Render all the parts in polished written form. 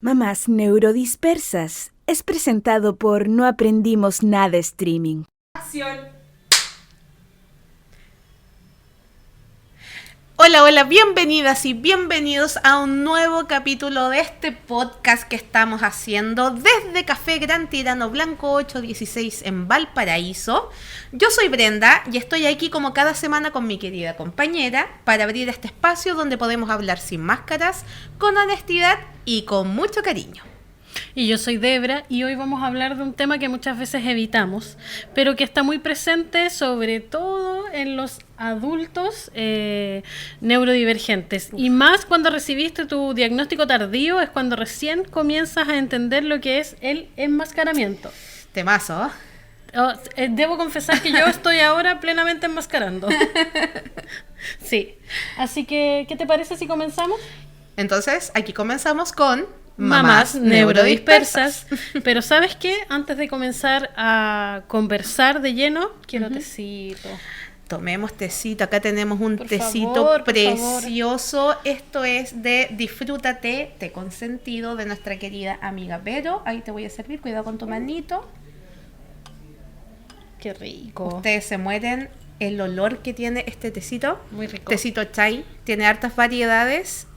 Mamás Neurodispersas es presentado por No Aprendimos Nada Streaming. ¡Acción! Hola, bienvenidas y bienvenidos a un nuevo capítulo de este podcast que estamos haciendo desde Café Gran Tirano Blanco 816 en Valparaíso. Yo soy Brenda y estoy aquí como cada semana con mi querida compañera para abrir este espacio donde podemos hablar sin máscaras, con honestidad y con mucho cariño. Y yo soy Debra y hoy vamos a hablar de un tema que muchas veces evitamos, pero que está muy presente sobre todo en los adultos neurodivergentes. Y más cuando recibiste tu diagnóstico tardío, es cuando recién comienzas a entender lo que es el enmascaramiento. Temazo. Debo confesar que yo estoy ahora plenamente enmascarando. Sí. Así que, ¿qué te parece si comenzamos? Entonces, aquí comenzamos con Mamás neurodispersas. Pero ¿sabes qué? Antes de comenzar a conversar de lleno, quiero tecito. Tomemos tecito. Acá tenemos un Por tecito favor, precioso. Esto es de Disfrútate, té consentido de nuestra querida amiga Vero. Ahí te voy a servir. Cuidado con tu manito. Qué rico. Ustedes se mueren el olor que tiene este tecito. Muy rico. Tecito chai. Tiene hartas variedades.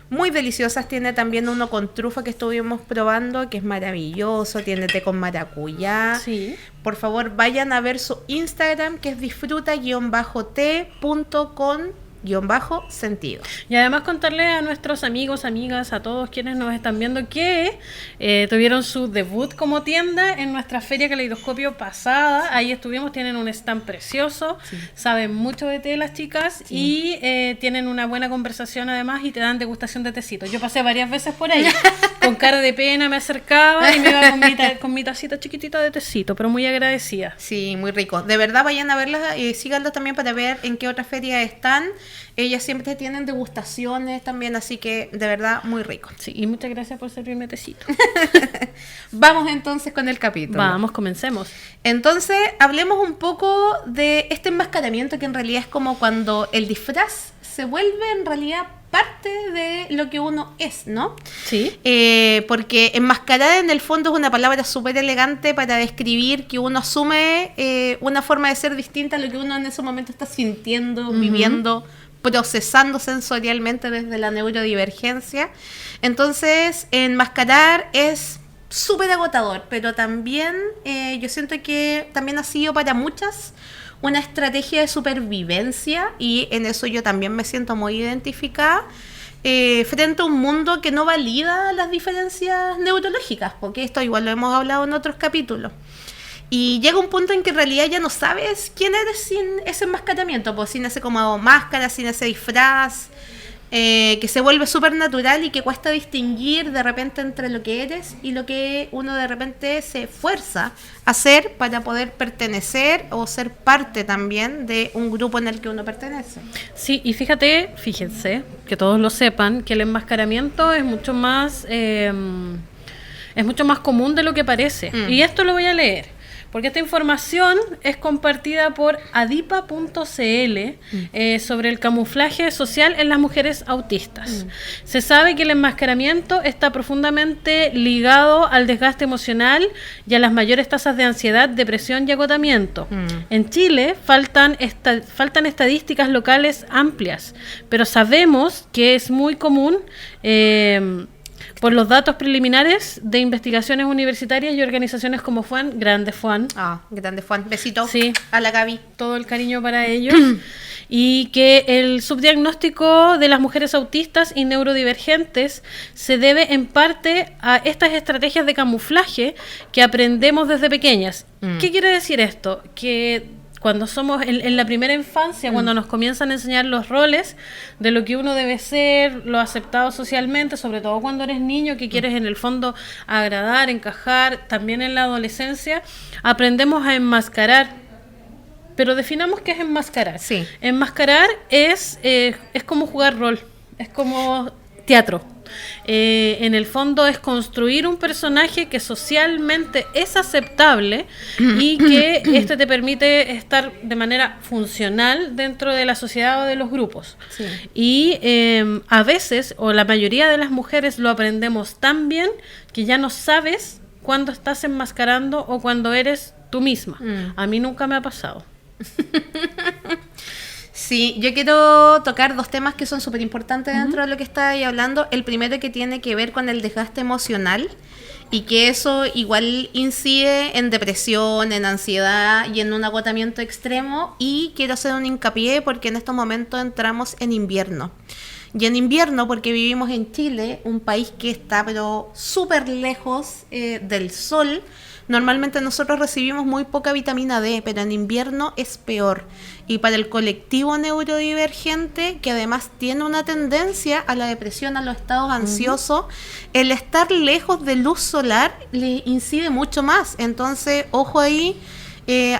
Muy deliciosas. Tiene también uno con trufa que estuvimos probando, que es maravilloso. Tiene té con maracuyá. Sí. Por favor, vayan a ver su Instagram, que es disfruta-t.con-sentido. Y además contarle a nuestros amigos, amigas, a todos quienes nos están viendo que tuvieron su debut como tienda en nuestra Feria Caleidoscopio pasada. Ahí estuvimos, tienen un stand precioso, saben mucho de té las chicas y tienen una buena conversación además y te dan degustación de tecito. Yo pasé varias veces por ahí, con cara de pena me acercaba y me iba con mi tacita chiquitita de tecito, pero muy agradecida. Sí, muy rico. De verdad, vayan a verlas y síganlas también para ver en qué otras ferias están. Ellas siempre tienen degustaciones también, así que de verdad muy rico. Sí, y muchas gracias por servirme tecito. Vamos entonces con el capítulo. Vamos, comencemos. Entonces, hablemos un poco de este enmascaramiento, que en realidad es como cuando el disfraz se vuelve en realidad parte de lo que uno es, ¿no? Sí. Porque enmascarar en el fondo es una palabra súper elegante para describir que uno asume una forma de ser distinta a lo que uno en ese momento está sintiendo, viviendo, procesando sensorialmente desde la neurodivergencia. Entonces, enmascarar es súper agotador, pero también yo siento que también ha sido para muchas una estrategia de supervivencia, y en eso yo también me siento muy identificada frente a un mundo que no valida las diferencias neurológicas, porque esto igual lo hemos hablado en otros capítulos. Y llega un punto en que en realidad ya no sabes quién eres sin ese enmascaramiento, pues sin ese como máscara, sin ese disfraz, que se vuelve súper natural y que cuesta distinguir de repente entre lo que eres y lo que uno de repente se esfuerza a hacer para poder pertenecer o ser parte también de un grupo en el que uno pertenece. Sí, y fíjense, que todos lo sepan, que el enmascaramiento es mucho más común de lo que parece. Y esto lo voy a leer, porque esta información es compartida por adipa.cl sobre el camuflaje social en las mujeres autistas. Se sabe que el enmascaramiento está profundamente ligado al desgaste emocional y a las mayores tasas de ansiedad, depresión y agotamiento. En Chile faltan estadísticas locales amplias, pero sabemos que es muy común por los datos preliminares de investigaciones universitarias y organizaciones como FUAN, grande FUAN. Grande FUAN. Besito Sí. a la Gaby. Todo el cariño para ellos. Y que el subdiagnóstico de las mujeres autistas y neurodivergentes se debe en parte a estas estrategias de camuflaje que aprendemos desde pequeñas. ¿Qué quiere decir esto? Que cuando somos en la primera infancia, cuando nos comienzan a enseñar los roles de lo que uno debe ser, lo aceptado socialmente, sobre todo cuando eres niño, que quieres en el fondo agradar, encajar, también en la adolescencia, aprendemos a enmascarar. Pero definamos qué es enmascarar. Sí. Enmascarar es como jugar rol, es como teatro. en el fondo es construir un personaje que socialmente es aceptable y que te permite estar de manera funcional dentro de la sociedad o de los grupos. Sí. Y a veces, o la mayoría de las mujeres lo aprendemos tan bien que ya no sabes cuándo estás enmascarando o cuando eres tú misma. A mí nunca me ha pasado. Sí, yo quiero tocar 2 temas que son súper importantes dentro de lo que estáis hablando. El primero, que tiene que ver con el desgaste emocional, y que eso igual incide en depresión, en ansiedad y en un agotamiento extremo. Y quiero hacer un hincapié porque en estos momentos entramos en invierno. Y en invierno porque vivimos en Chile, un país que está pero súper lejos del sol. Normalmente nosotros recibimos muy poca vitamina D, pero en invierno es peor. Y para el colectivo neurodivergente, que además tiene una tendencia a la depresión, a los estados ansiosos, el estar lejos de luz solar le incide mucho más. Entonces, ojo ahí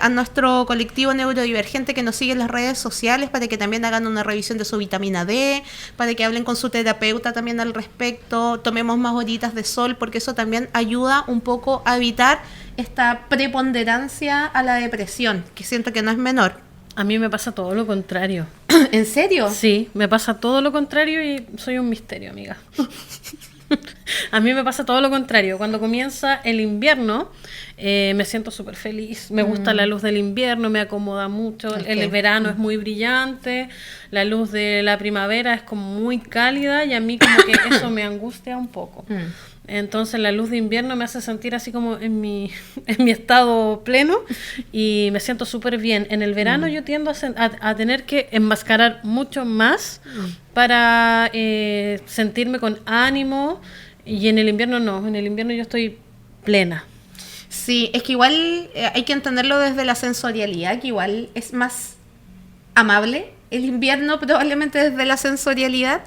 a nuestro colectivo neurodivergente que nos sigue en las redes sociales, para que también hagan una revisión de su vitamina D, para que hablen con su terapeuta también al respecto, tomemos más horitas de sol, porque eso también ayuda un poco a evitar esta preponderancia a la depresión, que siento que no es menor. A mí me pasa todo lo contrario. ¿En serio? Sí, me pasa todo lo contrario y soy un misterio, amiga. A mí me pasa todo lo contrario. Cuando comienza el invierno, me siento súper feliz. Me gusta la luz del invierno, me acomoda mucho. El verano es muy brillante, la luz de la primavera es como muy cálida y a mí como que eso me angustia un poco. Entonces la luz de invierno me hace sentir así como en mi estado pleno y me siento súper bien. En el verano yo tiendo a tener que enmascarar mucho más para sentirme con ánimo, y en el invierno no, en el invierno yo estoy plena. Sí, es que igual hay que entenderlo desde la sensorialidad, que igual es más amable el invierno, probablemente desde la sensorialidad.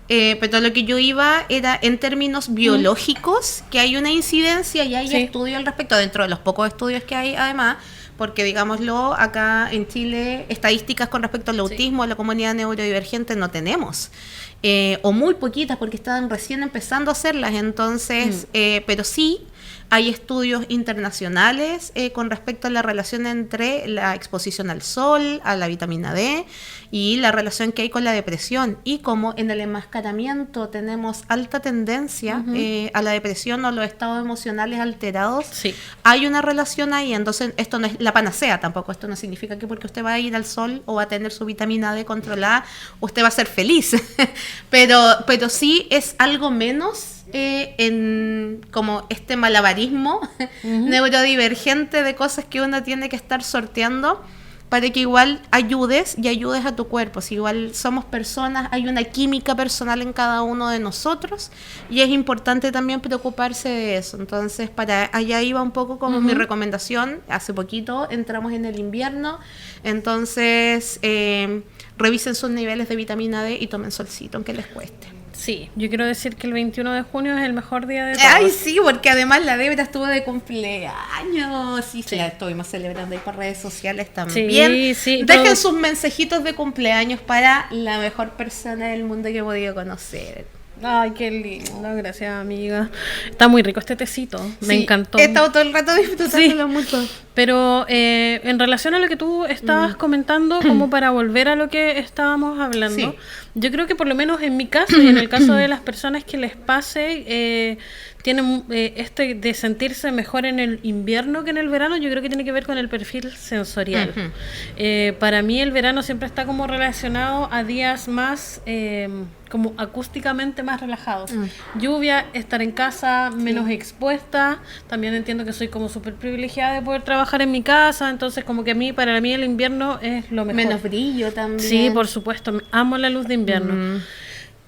Pero lo que yo iba era en términos biológicos, que hay una incidencia y hay estudios al respecto, dentro de los pocos estudios que hay además, porque digámoslo, acá en Chile estadísticas con respecto al autismo, a la comunidad neurodivergente no tenemos, o muy poquitas porque están recién empezando a hacerlas. Entonces, pero sí hay estudios internacionales con respecto a la relación entre la exposición al sol, a la vitamina D y la relación que hay con la depresión. Y como en el enmascaramiento tenemos alta tendencia a la depresión o los estados emocionales alterados, hay una relación ahí. Entonces esto no es la panacea tampoco. Esto no significa que porque usted va a ir al sol o va a tener su vitamina D controlada, usted va a ser feliz. pero sí es algo menos en como este malabarismo neurodivergente de cosas que uno tiene que estar sorteando para que igual ayudes a tu cuerpo. Si igual somos personas, hay una química personal en cada uno de nosotros y es importante también preocuparse de eso. Entonces, para allá iba un poco como mi recomendación. Hace poquito entramos en el invierno, entonces revisen sus niveles de vitamina D y tomen solcito, aunque les cueste. Sí, yo quiero decir que el 21 de junio es el mejor día de todos. Ay, sí, porque además la Débora estuvo de cumpleaños. Sí, la estuvimos celebrando ahí por redes sociales también. Sí, dejen sus mensajitos de cumpleaños para la mejor persona del mundo que he podido conocer. Ay, qué lindo, gracias, amiga. Está muy rico este tecito, me encantó. He estado todo el rato disfrutándolo mucho. Pero en relación a lo que tú estabas comentando, como para volver a lo que estábamos hablando, yo creo que por lo menos en mi caso y en el caso de las personas que les pase, tienen de sentirse mejor en el invierno que en el verano. Yo creo que tiene que ver con el perfil sensorial. Para mí el verano siempre está como relacionado a días más como acústicamente más relajados. Lluvia, estar en casa, menos expuesta. También entiendo que soy como súper privilegiada de poder trabajar en mi casa, entonces como que para mí el invierno es lo mejor. Menos brillo también. Sí, por supuesto, amo la luz de invierno.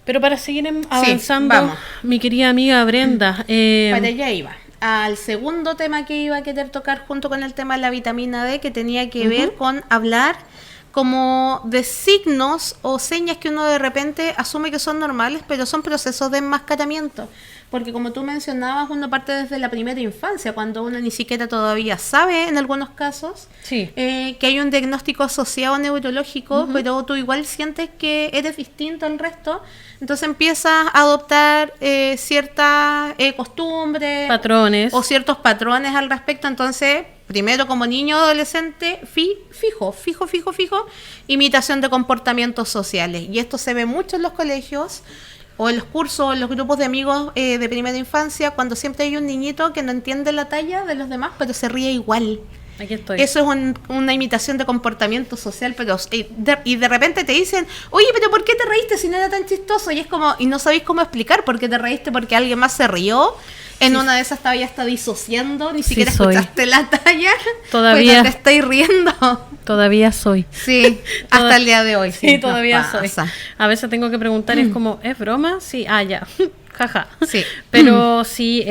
Pero para seguir avanzando, mi querida amiga Brenda, para allá iba. Al segundo tema que iba a querer tocar junto con el tema de la vitamina D, que tenía que ver con hablar como de signos o señas que uno de repente asume que son normales, pero son procesos de enmascaramiento. Porque como tú mencionabas, uno parte desde la primera infancia, cuando uno ni siquiera todavía sabe, en algunos casos, Sí. que hay un diagnóstico asociado neurológico, pero tú igual sientes que eres distinto al resto, entonces empiezas a adoptar ciertas costumbres Patrones. o ciertos patrones al respecto. Entonces, primero como niño o adolescente, fijo, imitación de comportamientos sociales. Y esto se ve mucho en los colegios, o en los cursos, o en los grupos de amigos de primera infancia, cuando siempre hay un niñito que no entiende la talla de los demás, pero se ríe igual. Aquí estoy. Eso es una imitación de comportamiento social, pero y de repente te dicen, oye, pero ¿por qué te reíste si no era tan chistoso? Y es como, y no sabéis cómo explicar por qué te reíste, porque alguien más se rió. En una de esas todavía está disociando, ni siquiera escuchaste la talla. Todavía. Pero te estáis riendo. Todavía soy. Sí, hasta el día de hoy. Sí, todavía nos soy. pasa. A veces tengo que preguntar, es como, ¿es broma? Sí, ya. Jaja. Sí. Pero sí,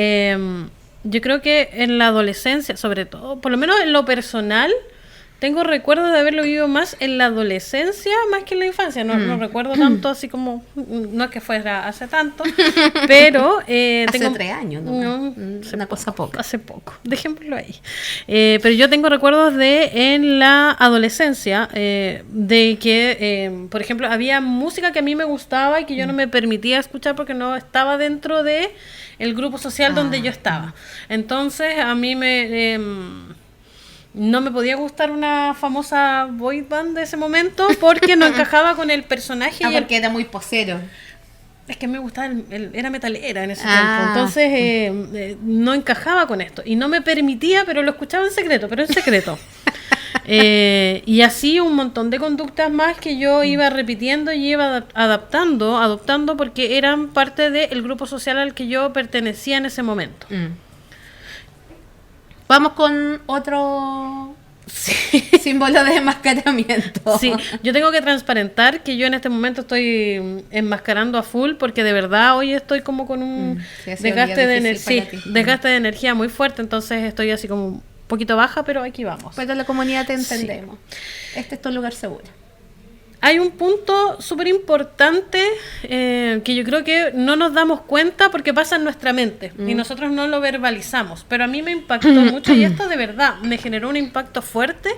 yo creo que en la adolescencia, sobre todo, por lo menos en lo personal, tengo recuerdos de haberlo vivido más en la adolescencia más que en la infancia. No recuerdo tanto, así como, no es que fuera hace tanto, pero Hace tengo 3 años, ¿no? Una cosa poca. Hace poco, dejémoslo ahí. Pero yo tengo recuerdos de en la adolescencia, de que, por ejemplo, había música que a mí me gustaba y que yo no me permitía escuchar porque no estaba dentro de el grupo social donde yo estaba. Entonces, a mí no me podía gustar una famosa boy band de ese momento porque no encajaba con el personaje. Porque era muy posero. Es que me gustaba, era metalera en ese tiempo, entonces no encajaba con esto y no me permitía, pero lo escuchaba en secreto, y así un montón de conductas más que yo iba repitiendo y iba adoptando porque eran parte del grupo social al que yo pertenecía en ese momento. Vamos con otro símbolo de enmascaramiento. Sí, yo tengo que transparentar que yo en este momento estoy enmascarando a full porque de verdad hoy estoy como con un desgaste de energía muy fuerte, entonces estoy así como un poquito baja, pero aquí vamos. Pero la comunidad te entendemos. Sí. Este es tu lugar seguro. Hay un punto súper importante que yo creo que no nos damos cuenta porque pasa en nuestra mente y nosotros no lo verbalizamos, pero a mí me impactó mucho y esto de verdad me generó un impacto fuerte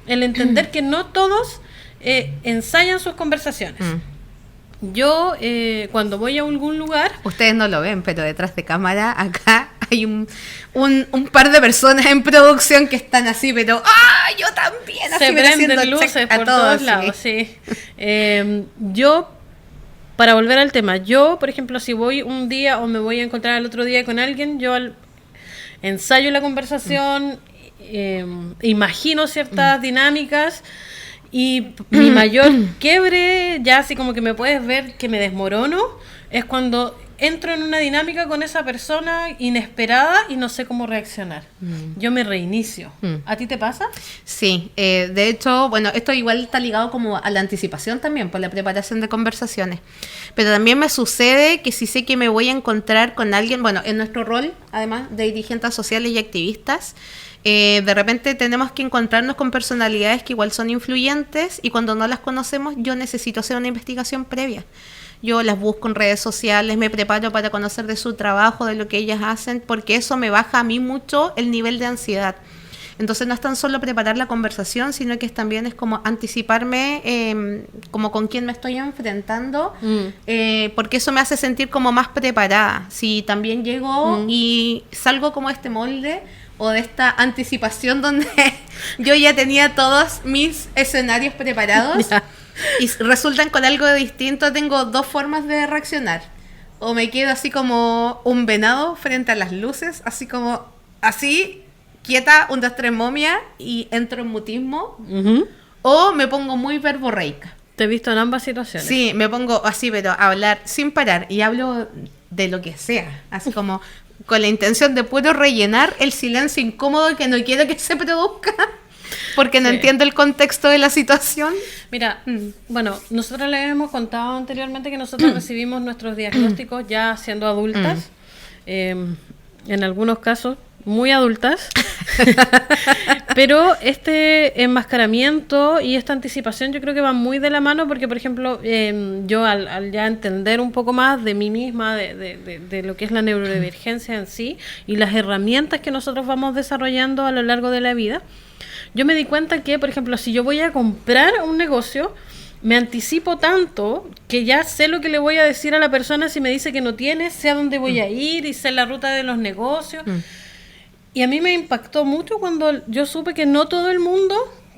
el entender que no todos ensayan sus conversaciones. Yo cuando voy a algún lugar... Ustedes no lo ven, pero detrás de cámara acá hay un par de personas en producción que están así, pero yo también, así se prenden luces por todos lados, sí. Yo, para volver al tema, yo, por ejemplo, si voy un día o me voy a encontrar al otro día con alguien, yo ensayo la conversación, imagino ciertas dinámicas. Y mi mayor quiebre, ya así como que me puedes ver que me desmorono, es cuando entro en una dinámica con esa persona inesperada y no sé cómo reaccionar. Yo me reinicio. ¿A ti te pasa? Sí, de hecho, bueno, esto igual está ligado como a la anticipación también, por la preparación de conversaciones. Pero también me sucede que si sé que me voy a encontrar con alguien, bueno, en nuestro rol, además de dirigentes sociales y activistas, de repente tenemos que encontrarnos con personalidades que igual son influyentes y cuando no las conocemos yo necesito hacer una investigación previa. Yo las busco en redes sociales, me preparo para conocer de su trabajo, de lo que ellas hacen, porque eso me baja a mí mucho el nivel de ansiedad. Entonces no es tan solo preparar la conversación, sino que también es como anticiparme como con quién me estoy enfrentando, porque eso me hace sentir como más preparada. Si también llego y salgo como este molde o de esta anticipación donde yo ya tenía todos mis escenarios preparados y resultan con algo de distinto, tengo dos formas de reaccionar. O me quedo así como un venado frente a las luces, así como así, quieta, 1, 2, 3 momia y entro en mutismo, o me pongo muy verborreica. Te he visto en ambas situaciones. Sí, me pongo así, pero a hablar sin parar y hablo de lo que sea, así como con la intención de puro rellenar el silencio incómodo que no quiero que se produzca porque no entiendo el contexto de la situación. Mira, bueno, nosotros les hemos contado anteriormente que nosotros recibimos nuestros diagnósticos ya siendo adultas. En algunos casos muy adultas. Pero este enmascaramiento y esta anticipación yo creo que van muy de la mano porque, por ejemplo, yo al ya entender un poco más de mí misma, de lo que es la neurodivergencia en sí y las herramientas que nosotros vamos desarrollando a lo largo de la vida, yo me di cuenta que, por ejemplo, si yo voy a comprar un negocio, me anticipo tanto que ya sé lo que le voy a decir a la persona si me dice que no tiene, sé a dónde voy a ir y sé la ruta de los negocios. Y a mí me impactó mucho cuando yo supe que no todo el mundo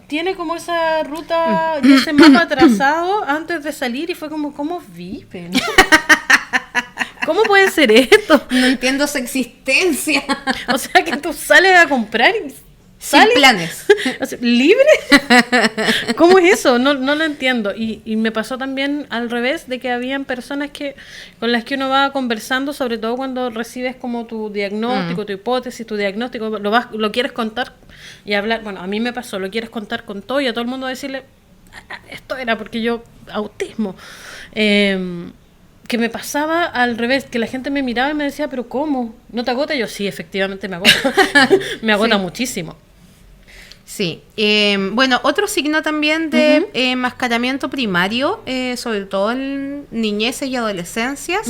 tiene como esa ruta y ese mapa trazado antes de salir y fue como, ¿cómo viven? ¿Cómo puede ser esto? No entiendo su existencia. O sea, que tú sales a comprar y sin planes. O sea, ¿libre? ¿Cómo es eso? No lo entiendo. Y me pasó también al revés, de que habían personas con las que uno va conversando, sobre todo cuando recibes como tu diagnóstico, tu hipótesis, tu diagnóstico, lo quieres contar y hablar. Bueno, a mí me pasó, lo quieres contar con todo y a todo el mundo decirle, esto era porque yo, autismo. Que me pasaba al revés, que la gente me miraba y me decía, ¿pero cómo? ¿No te agota? Y yo, sí, efectivamente me agota. Me agota muchísimo. Sí. Bueno, otro signo también de enmascaramiento primario, sobre todo en niñeces y adolescencias,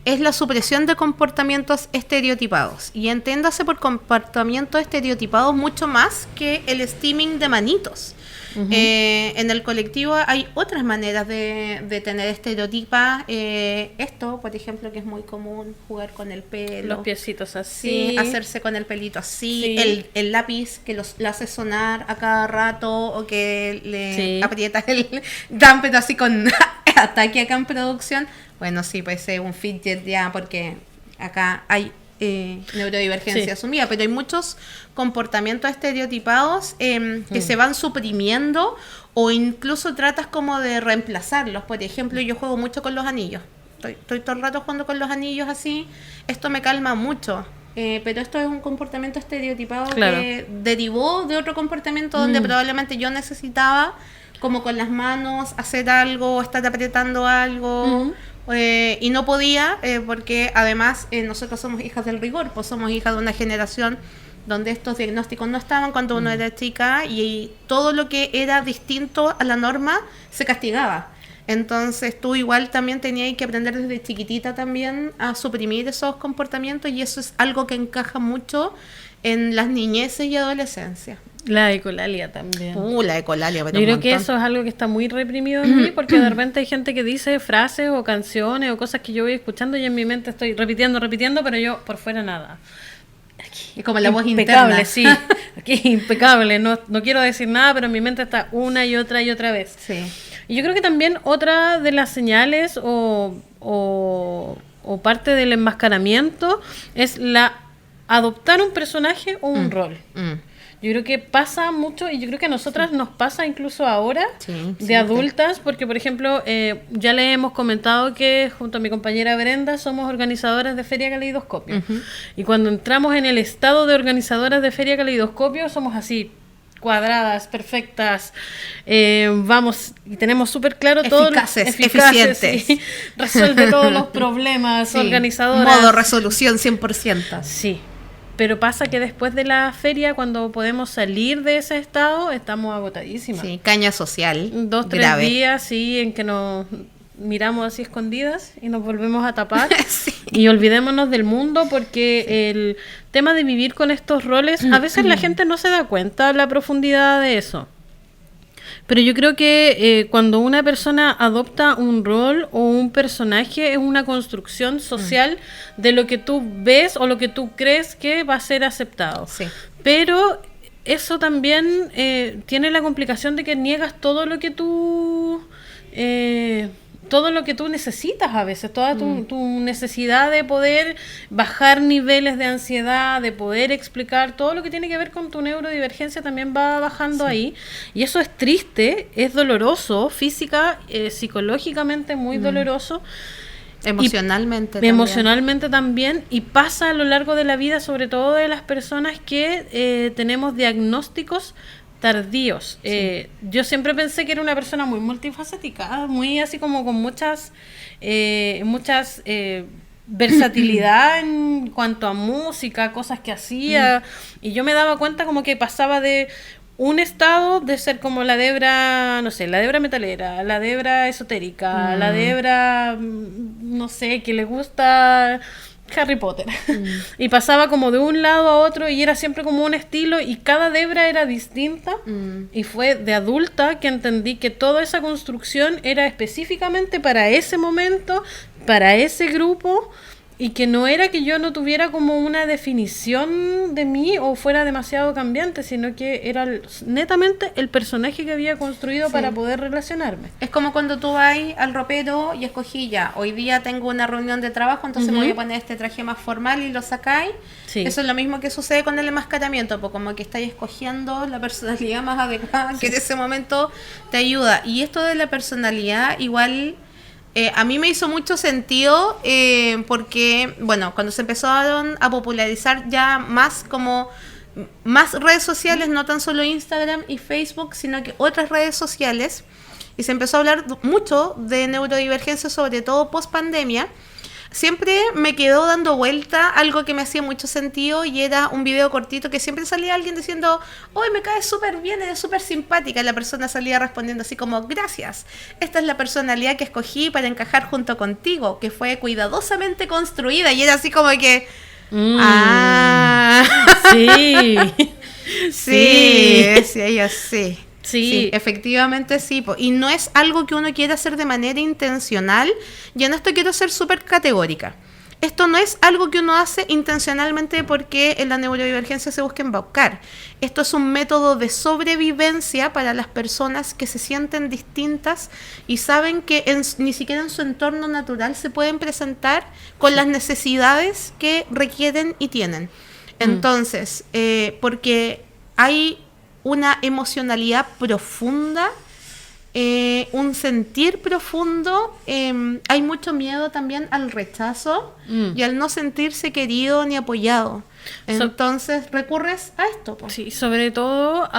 es la supresión de comportamientos estereotipados. Y entiéndase por comportamientos estereotipados mucho más que el steaming de manitos. En el colectivo hay otras maneras de tener estereotipas. Esto, por ejemplo, que es muy común, jugar con el pelo. Los piecitos así. Sí, hacerse con el pelito así. Sí. El lápiz que lo hace sonar a cada rato o que le aprietas el damper así con ataque acá en producción. Bueno, sí, puede ser un fidget ya porque acá hay neurodivergencia asumida, pero hay muchos comportamientos estereotipados que se van suprimiendo o incluso tratas como de reemplazarlos. Por ejemplo, yo juego mucho con los anillos. Estoy todo el rato jugando con los anillos así. Esto me calma mucho. Pero esto es un comportamiento estereotipado que derivó de otro comportamiento donde probablemente yo necesitaba, como con las manos, hacer algo, estar apretando algo. Y no podía, porque además nosotros somos hijas del rigor, pues somos hijas de una generación donde estos diagnósticos no estaban cuando uno era chica y todo lo que era distinto a la norma se castigaba. Entonces tú igual también tenías que aprender desde chiquitita también a suprimir esos comportamientos y eso es algo que encaja mucho en las niñeces y adolescencia. La ecolalia también. La ecolalia. Yo creo que eso es algo que está muy reprimido en mí, porque de repente hay gente que dice frases o canciones o cosas que yo voy escuchando y en mi mente estoy repitiendo, pero yo por fuera nada. Aquí, como la voz impecable, interna. Sí. Aquí impecable. No quiero decir nada, pero en mi mente está una y otra vez. Sí. Y yo creo que también otra de las señales o parte del enmascaramiento es adoptar un personaje o un rol. Yo creo que pasa mucho y yo creo que a nosotras nos pasa incluso ahora de adultas, porque por ejemplo ya le hemos comentado que junto a mi compañera Brenda somos organizadoras de Feria Caleidoscopio y cuando entramos en el estado de organizadoras de Feria Caleidoscopio somos así cuadradas, perfectas, vamos y tenemos súper claro todo, eficientes, sí, resuelve todos los problemas, organizadoras, modo resolución 100%. Sí. Pero pasa que después de la feria, cuando podemos salir de ese estado, estamos agotadísimas. Sí, caña social. 2-3 días, sí, en que nos miramos así escondidas y nos volvemos a tapar. Y olvidémonos del mundo porque el tema de vivir con estos roles, a veces la gente no se da cuenta de la profundidad de eso. Pero yo creo que cuando una persona adopta un rol o un personaje es una construcción social de lo que tú ves o lo que tú crees que va a ser aceptado. Sí. Pero eso también tiene la complicación de que niegas todo lo que tú necesitas a veces, toda tu necesidad de poder bajar niveles de ansiedad, de poder explicar todo lo que tiene que ver con tu neurodivergencia también va bajando ahí. Y eso es triste, es doloroso, física, psicológicamente muy doloroso. Emocionalmente también. Y pasa a lo largo de la vida, sobre todo de las personas que tenemos diagnósticos tardíos. Yo siempre pensé que era una persona muy multifacética, muy así como con muchas versatilidad en cuanto a música, cosas que hacía, y yo me daba cuenta como que pasaba de un estado de ser como la Debra, no sé, la Debra metalera, la Debra esotérica, la Debra, no sé, que le gusta Harry Potter. Y pasaba como de un lado a otro y era siempre como un estilo y cada Debra era distinta. Y fue de adulta que entendí que toda esa construcción era específicamente para ese momento, para ese grupo, y que no era que yo no tuviera como una definición de mí o fuera demasiado cambiante, sino que era netamente el personaje que había construido para poder relacionarme. Es como cuando tú vas al ropero y escogí ya, hoy día tengo una reunión de trabajo, entonces me voy a poner este traje más formal y lo sacáis. Sí. Eso es lo mismo que sucede con el enmascaramiento, pues como que estáis escogiendo la personalidad más adecuada que en ese momento te ayuda. Y esto de la personalidad igual... a mí me hizo mucho sentido porque, bueno, cuando se empezaron a popularizar ya más redes sociales, no tan solo Instagram y Facebook, sino que otras redes sociales, y se empezó a hablar mucho de neurodivergencia, sobre todo post pandemia. Siempre me quedó dando vuelta algo que me hacía mucho sentido y era un video cortito que siempre salía alguien diciendo, hoy me caes súper bien, eres súper simpática. Y la persona salía respondiendo así como, gracias, esta es la personalidad que escogí para encajar junto contigo, que fue cuidadosamente construida. Y era así como que, sí, sí, decía ella, sí. Sí, efectivamente sí. Y no es algo que uno quiera hacer de manera intencional. Y en esto quiero ser súper categórica. Esto no es algo que uno hace intencionalmente porque en la neurodivergencia se busca embaucar. Esto es un método de sobrevivencia para las personas que se sienten distintas y saben que ni siquiera en su entorno natural se pueden presentar con las necesidades que requieren y tienen. Entonces, porque hay una emocionalidad profunda, un sentir profundo, hay mucho miedo también al rechazo y al no sentirse querido ni apoyado. Entonces recurres a esto. Pues. Sí, sobre todo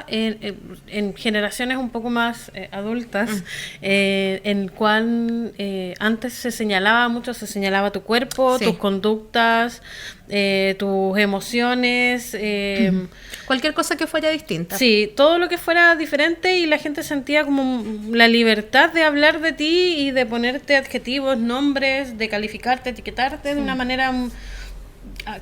en generaciones un poco más adultas, en cual antes se señalaba tu cuerpo, tus conductas, tus emociones, cualquier cosa que fuera distinta. Sí, todo lo que fuera diferente, y la gente sentía como la libertad de hablar de ti y de ponerte adjetivos, nombres, de calificarte, etiquetarte de una manera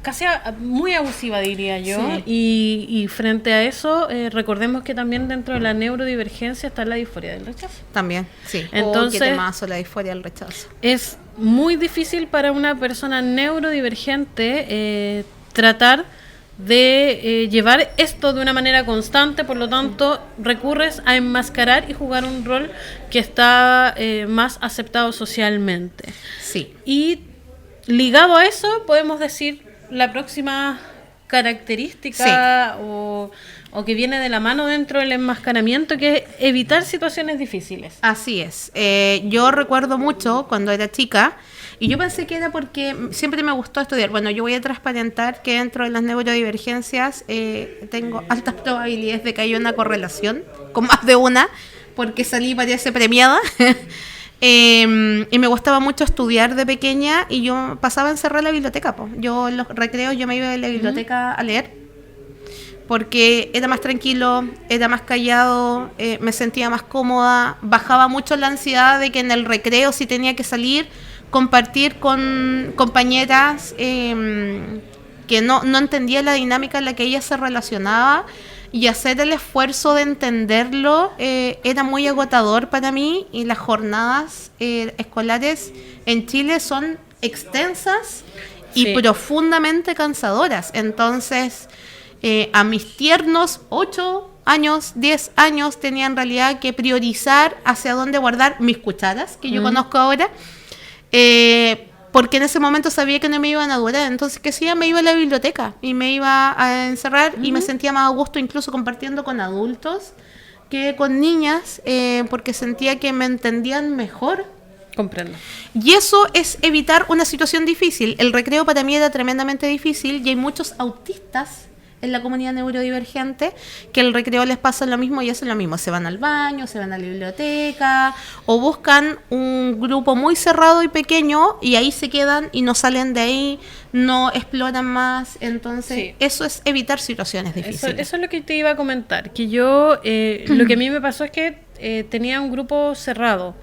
casi muy abusiva, diría yo. Sí. Y frente a eso, recordemos que también dentro de la neurodivergencia está la disforia del rechazo. También, sí. Entonces, qué temazo, la disforia del rechazo. Es muy difícil para una persona neurodivergente tratar de llevar esto de una manera constante, por lo tanto recurres a enmascarar y jugar un rol que está más aceptado socialmente. Sí. Y ligado a eso podemos decir la próxima característica o que viene de la mano dentro del enmascaramiento, que es evitar situaciones difíciles. Así es. Yo recuerdo mucho cuando era chica, y yo pensé que era porque siempre me gustó estudiar. Bueno, yo voy a transparentar que dentro de las neurodivergencias tengo altas probabilidades de que haya una correlación, con más de una, porque salí, parece, premiada. Y me gustaba mucho estudiar de pequeña y yo pasaba encerrada en la biblioteca. Yo en los recreos yo me iba a la biblioteca a leer porque era más tranquilo, era más callado, me sentía más cómoda, bajaba mucho la ansiedad de que en el recreo, si tenía que salir, compartir con compañeras que no entendía la dinámica en la que ella se relacionaba, y hacer el esfuerzo de entenderlo era muy agotador para mí, y las jornadas escolares en Chile son extensas y profundamente cansadoras. Entonces, a mis tiernos 8 años, 10 años, tenía en realidad que priorizar hacia dónde guardar mis cucharas, que yo conozco ahora, porque en ese momento sabía que no me iban a durar. Entonces, ¿qué hacía? Me iba a la biblioteca y me iba a encerrar y me sentía más a gusto incluso compartiendo con adultos que con niñas, porque sentía que me entendían mejor. Comprendo. Y eso es evitar una situación difícil. El recreo para mí era tremendamente difícil y hay muchos autistas en la comunidad neurodivergente, que el recreo les pasa lo mismo y hacen lo mismo. Se van al baño, se van a la biblioteca o buscan un grupo muy cerrado y pequeño y ahí se quedan y no salen de ahí, no exploran más. Entonces, Sí. eso es evitar situaciones difíciles. Eso es lo que te iba a comentar, que yo, lo que a mí me pasó es que tenía un grupo cerrado.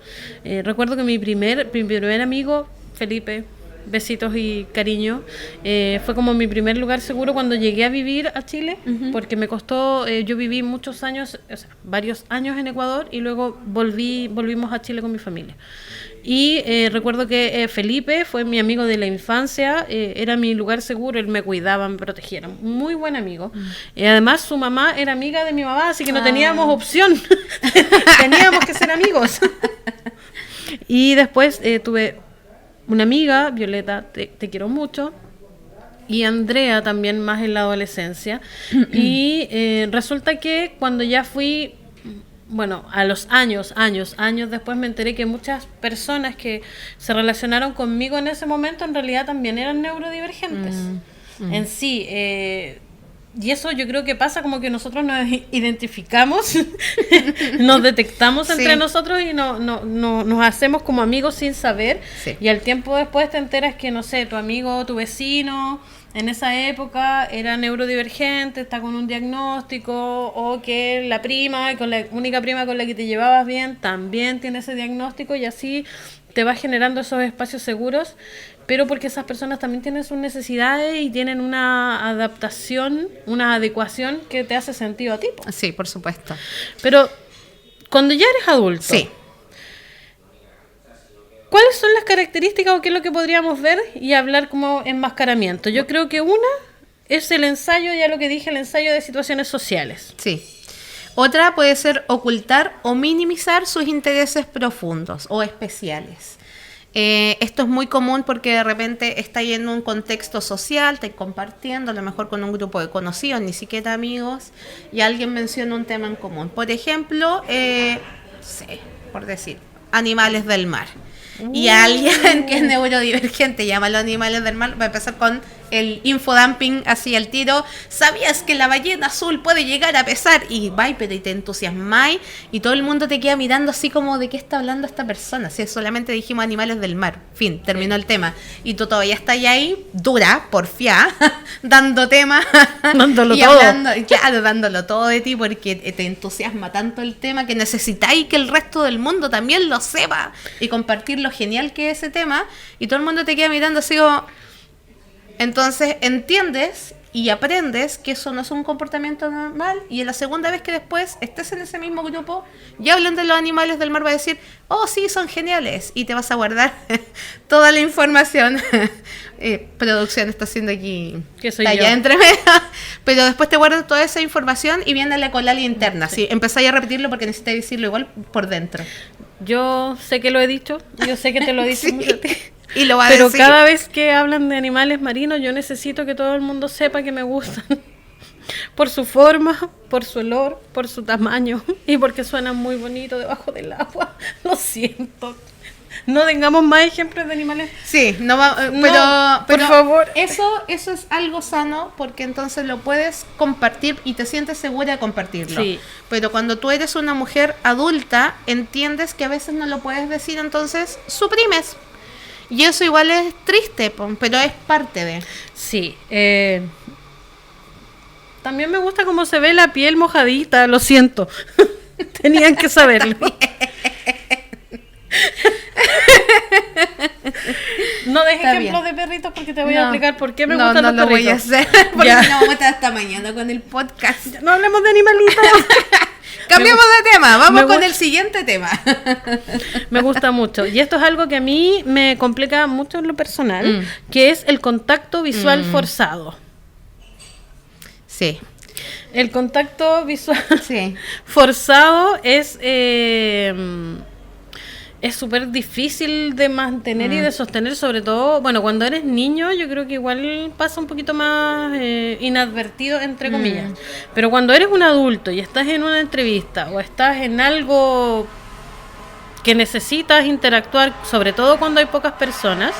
Recuerdo que mi primer amigo, Felipe, besitos y cariño, fue como mi primer lugar seguro cuando llegué a vivir a Chile, porque me costó, yo viví muchos años, o sea, varios años en Ecuador y luego volvimos a Chile con mi familia. Y recuerdo que Felipe fue mi amigo de la infancia, era mi lugar seguro, él me cuidaba, me protegía, era un muy buen amigo. Además, su mamá era amiga de mi mamá, así que no teníamos opción, teníamos que ser amigos. Y después tuve una amiga, Violeta, te quiero mucho, y Andrea también más en la adolescencia. Y resulta que cuando ya fui... Bueno, a los años después me enteré que muchas personas que se relacionaron conmigo en ese momento en realidad también eran neurodivergentes. En sí, y eso yo creo que pasa como que nosotros nos identificamos, nos detectamos entre nosotros y nos hacemos como amigos sin saber. Sí. Y al tiempo después te enteras que, no sé, tu amigo, tu vecino... en esa época era neurodivergente, está con un diagnóstico, o que la prima, con la única prima con la que te llevabas bien, también tiene ese diagnóstico, y así te va generando esos espacios seguros, pero porque esas personas también tienen sus necesidades y tienen una adaptación, una adecuación que te hace sentido a ti. Sí, por supuesto. Pero cuando ya eres adulto... Sí. ¿Cuáles son las características o qué es lo que podríamos ver y hablar como enmascaramiento? Yo creo que una es el ensayo, ya lo que dije, el ensayo de situaciones sociales. Sí. Otra puede ser ocultar o minimizar sus intereses profundos o especiales. Esto es muy común porque de repente está ahí en un contexto social, está compartiendo, a lo mejor con un grupo de conocidos, ni siquiera amigos, y alguien menciona un tema en común. Por ejemplo, por decir, animales del mar. Y alguien que es neurodivergente llama a los animales del mar, va a empezar con el infodumping así al tiro. ¿Sabías que la ballena azul puede llegar a pesar? Y y te entusiasmáis y todo el mundo te queda mirando así como de qué está hablando esta persona. Si solamente dijimos animales del mar, fin, terminó el tema. Y tú todavía estás ahí, dura, porfiá, dando tema. Dándolo y todo. Claro, dándolo todo de ti porque te entusiasma tanto el tema que necesitáis que el resto del mundo también lo sepa y compartir lo genial que es ese tema. Y todo el mundo te queda mirando así como... Entonces entiendes y aprendes que eso no es un comportamiento normal, y en la segunda vez que después estés en ese mismo grupo y hablan de los animales del mar, va a decir, oh sí, son geniales, y te vas a guardar toda la información. Producción está haciendo aquí que soy talla yo entre medio, pero después te guardas toda esa información y viene la colalia interna. Sí. Empezáis a repetirlo porque necesitas decirlo igual por dentro. Yo sé que lo he dicho, yo sé que te lo he dicho mucho a ti. Y lo va a Pero decir. Cada vez que hablan de animales marinos, yo necesito que todo el mundo sepa que me gustan. Por su forma, por su olor, por su tamaño y porque suenan muy bonito debajo del agua. Lo siento. No tengamos más ejemplos de animales. Sí, no va, pero por favor. Eso es algo sano porque entonces lo puedes compartir y te sientes segura de compartirlo. Sí. Pero cuando tú eres una mujer adulta, entiendes que a veces no lo puedes decir, entonces suprimes. Y eso igual es triste, pero es parte de... Sí. También me gusta cómo se ve la piel mojadita, lo siento. Tenían que saberlo. No des ejemplos de perritos porque te voy a explicar por qué me gustan los perritos. No lo voy a hacer porque no vamos a estar hasta mañana con el podcast. No hablemos de animalitos. Cambiamos de tema, vamos con el siguiente tema. Me gusta mucho. Y esto es algo que a mí me complica mucho en lo personal, que es el contacto visual forzado. Sí. El contacto visual forzado es súper difícil de mantener y de sostener, sobre todo, bueno, cuando eres niño yo creo que igual pasa un poquito más inadvertido, entre comillas, pero cuando eres un adulto y estás en una entrevista o estás en algo que necesitas interactuar, sobre todo cuando hay pocas personas,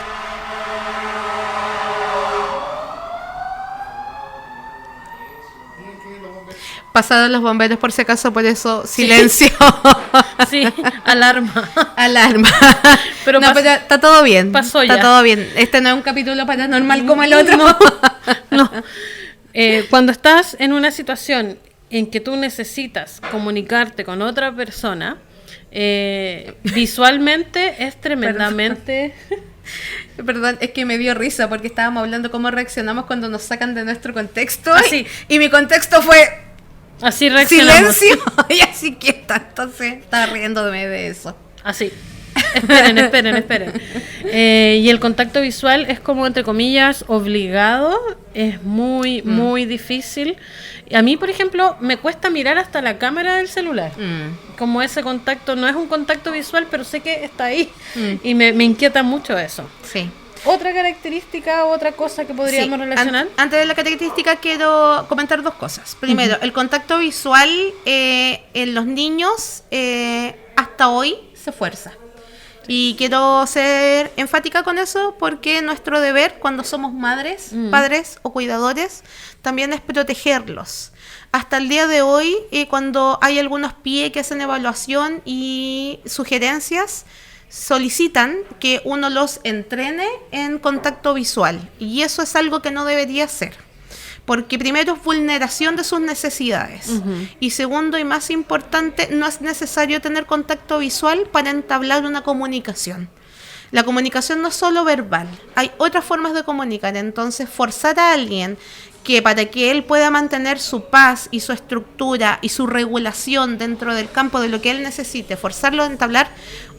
Pasaron los bomberos por si acaso, por eso silencio. Sí, alarma. Alarma. Pero no, pero está todo bien. Pasó está ya. todo bien. Este no es un capítulo paranormal como el otro. No. Cuando estás en una situación en que tú necesitas comunicarte con otra persona, visualmente es tremendamente... Perdón, es que me dio risa porque estábamos hablando cómo reaccionamos cuando nos sacan de nuestro contexto. Así. Y mi contexto fue Así reaccionamos. silencio y así quieta. Entonces estaba riéndome de eso. Así. Esperen. Y el contacto visual es como, entre comillas, obligado. Es muy difícil. A mí, por ejemplo, me cuesta mirar hasta la cámara del celular. Como ese contacto no es un contacto visual, pero sé que está ahí. Y me inquieta mucho eso. Sí. Otra característica, otra cosa que podríamos relacionar. Antes de la característica quiero comentar dos cosas. Primero, el contacto visual en los niños hasta hoy se fuerza. Y quiero ser enfática con eso porque nuestro deber cuando somos madres, padres o cuidadores también es protegerlos. Hasta el día de hoy, cuando hay algunos PIE que hacen evaluación y sugerencias, solicitan que uno los entrene en contacto visual. Y eso es algo que no debería ser. Porque primero es vulneración de sus necesidades. Y segundo y más importante, no es necesario tener contacto visual para entablar una comunicación. La comunicación no es solo verbal, hay otras formas de comunicar. Entonces, forzar a alguien que para que él pueda mantener su paz y su estructura y su regulación dentro del campo de lo que él necesite, forzarlo a entablar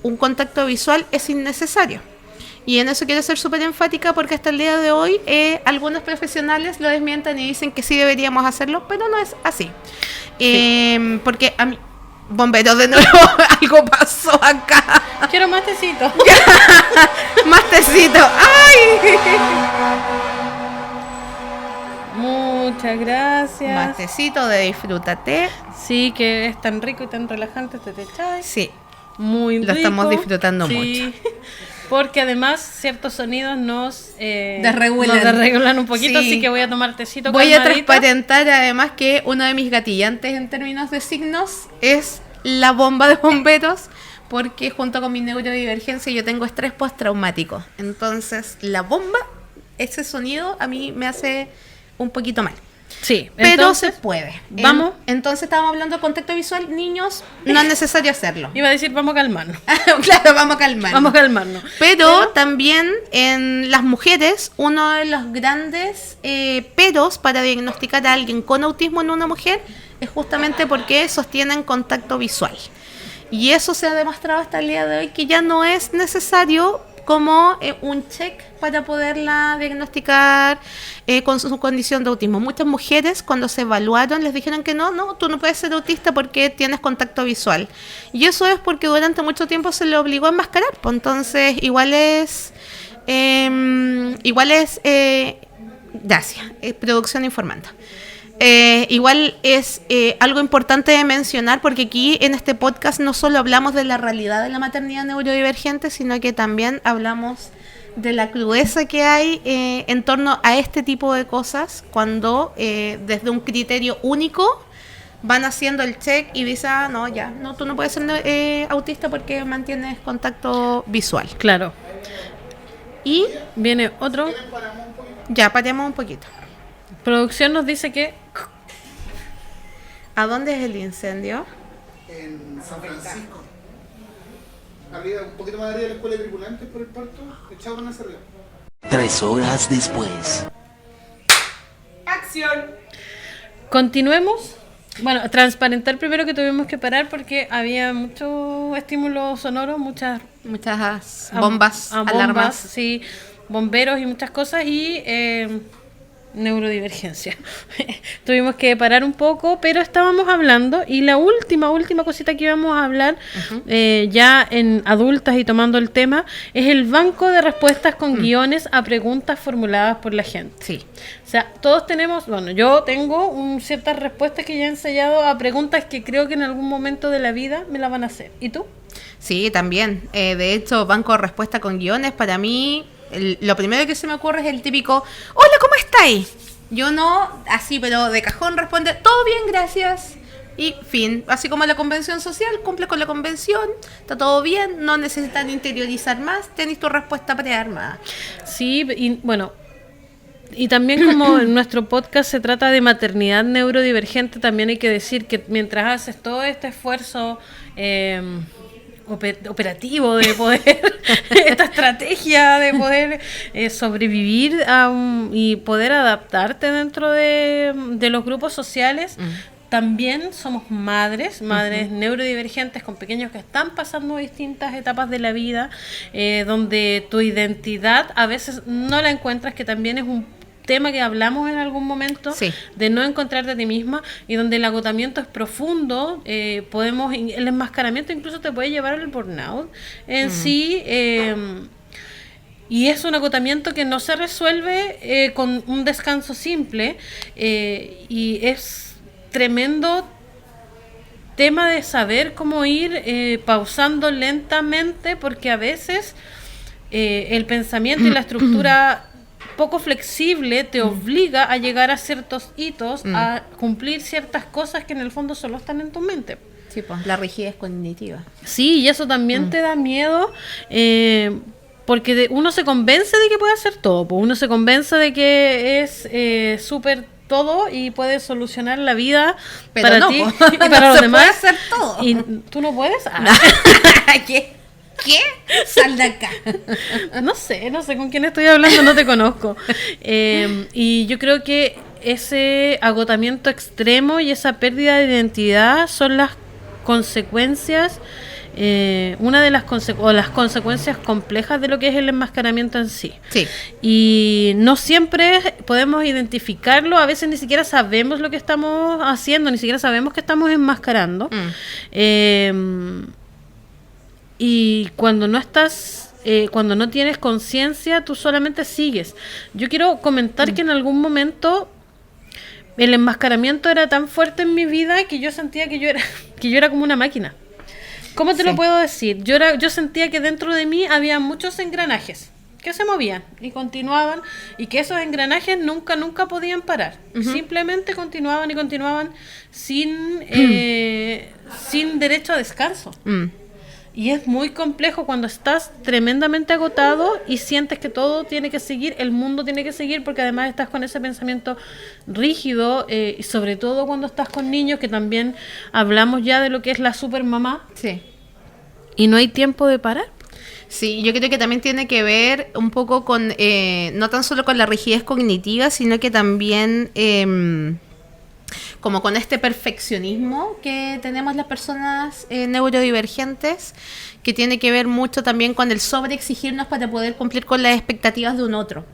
un contacto visual es innecesario. Y en eso quiero ser súper enfática porque hasta el día de hoy algunos profesionales lo desmienten y dicen que sí deberíamos hacerlo, pero no es así. Sí. Porque a mí, bomberos de nuevo, algo pasó acá. Quiero más tecito. Más tecito. ¡Ay! Muchas gracias. Más tecito de disfrútate. Sí, que es tan rico y tan relajante este té chai. Sí. Muy rico. Lo estamos disfrutando mucho. Porque además ciertos sonidos nos desregulan un poquito, sí. Así que voy a tomar tecito. Voy a transparentar además que uno de mis gatillantes en términos de signos es la bomba de bomberos, porque junto con mi neurodivergencia yo tengo estrés postraumático. Entonces la bomba, ese sonido a mí me hace un poquito mal. Sí, pero entonces, se puede. Vamos. Entonces estábamos hablando de contacto visual, niños, no es necesario hacerlo. Iba a decir, vamos a calmarnos. Claro, vamos a calmarnos. Vamos a calmarnos. Pero también en las mujeres, uno de los grandes peros para diagnosticar a alguien con autismo en una mujer es justamente porque sostienen contacto visual. Y eso se ha demostrado hasta el día de hoy que ya no es necesario como un check para poderla diagnosticar con su condición de autismo. Muchas mujeres cuando se evaluaron les dijeron que no, tú no puedes ser autista porque tienes contacto visual. Y eso es porque durante mucho tiempo se le obligó a enmascarar. Pues entonces igual es gracias, producción informando. Igual es algo importante de mencionar porque aquí en este podcast no solo hablamos de la realidad de la maternidad neurodivergente, sino que también hablamos de la crudeza que hay en torno a este tipo de cosas cuando desde un criterio único van haciendo el check y dicen, tú no puedes ser autista porque mantienes contacto visual. Claro. Y viene otro. Ya, paremos un poquito. Producción nos dice que... ¿A dónde es el incendio? En San Francisco. Arriba, un poquito más arriba de la escuela de tripulantes por el puerto, echaban hacia arriba. 3 horas después. ¡Acción! Continuemos. Bueno, transparentar primero que tuvimos que parar porque había mucho estímulo sonoro, muchas bombas, alarmas. Sí, bomberos y muchas cosas y... neurodivergencia. Tuvimos que parar un poco, pero estábamos hablando y la última cosita que íbamos a hablar ya en adultas y tomando el tema es el banco de respuestas con guiones a preguntas formuladas por la gente. Sí. O sea, todos tenemos, yo tengo ciertas respuestas que ya he ensayado a preguntas que creo que en algún momento de la vida me las van a hacer. ¿Y tú? Sí, también. De hecho, banco de respuesta con guiones para mí... lo primero que se me ocurre es el típico, hola, ¿cómo estáis? Y uno, así, pero de cajón responde, todo bien, gracias. Y fin, así como la convención social, cumple con la convención, está todo bien, no necesitan interiorizar más, tenés tu respuesta prearmada. Sí, y bueno, y también como en nuestro podcast se trata de maternidad neurodivergente, también hay que decir que mientras haces todo este esfuerzo operativo de poder, esta estrategia de poder sobrevivir y poder adaptarte dentro de los grupos sociales, también somos madres neurodivergentes con pequeños que están pasando distintas etapas de la vida, donde tu identidad a veces no la encuentras, que también es un tema que hablamos en algún momento, Sí. de no encontrarte a ti misma, y donde el agotamiento es profundo. El enmascaramiento incluso te puede llevar al burnout en sí, y es un agotamiento que no se resuelve con un descanso simple, y es tremendo tema de saber cómo ir pausando lentamente, porque a veces el pensamiento y la estructura poco flexible te obliga a llegar a ciertos hitos, a cumplir ciertas cosas que en el fondo solo están en tu mente. Sí, pues, la rigidez cognitiva. Sí, y eso también te da miedo, porque uno se convence de que puede hacer todo, pues uno se convence de que es súper todo y puede solucionar la vida Pero para no, ti po. y para No los se demás. puede hacer todo. ¿Y tú no puedes? ¿Qué? Sal de acá. No sé con quién estoy hablando, no te conozco. Y yo creo que ese agotamiento extremo y esa pérdida de identidad son las consecuencias, una de las consecuencias complejas de lo que es el enmascaramiento en sí. Sí. Y no siempre podemos identificarlo, a veces ni siquiera sabemos lo que estamos haciendo, ni siquiera sabemos que estamos enmascarando. Y cuando no estás, cuando no tienes conciencia, tú solamente sigues. Yo quiero comentar que en algún momento el enmascaramiento era tan fuerte en mi vida que yo sentía que yo era como una máquina. ¿Cómo te lo puedo decir? Yo sentía que dentro de mí había muchos engranajes que se movían y continuaban, y que esos engranajes nunca podían parar. Simplemente continuaban y continuaban sin derecho a descanso. Y es muy complejo cuando estás tremendamente agotado y sientes que todo tiene que seguir, el mundo tiene que seguir, porque además estás con ese pensamiento rígido, y sobre todo cuando estás con niños, que también hablamos ya de lo que es la supermamá, Sí. y no hay tiempo de parar. Sí, yo creo que también tiene que ver un poco con, no tan solo con la rigidez cognitiva, sino que también como con este perfeccionismo que tenemos las personas neurodivergentes, que tiene que ver mucho también con el sobreexigirnos para poder cumplir con las expectativas de un otro,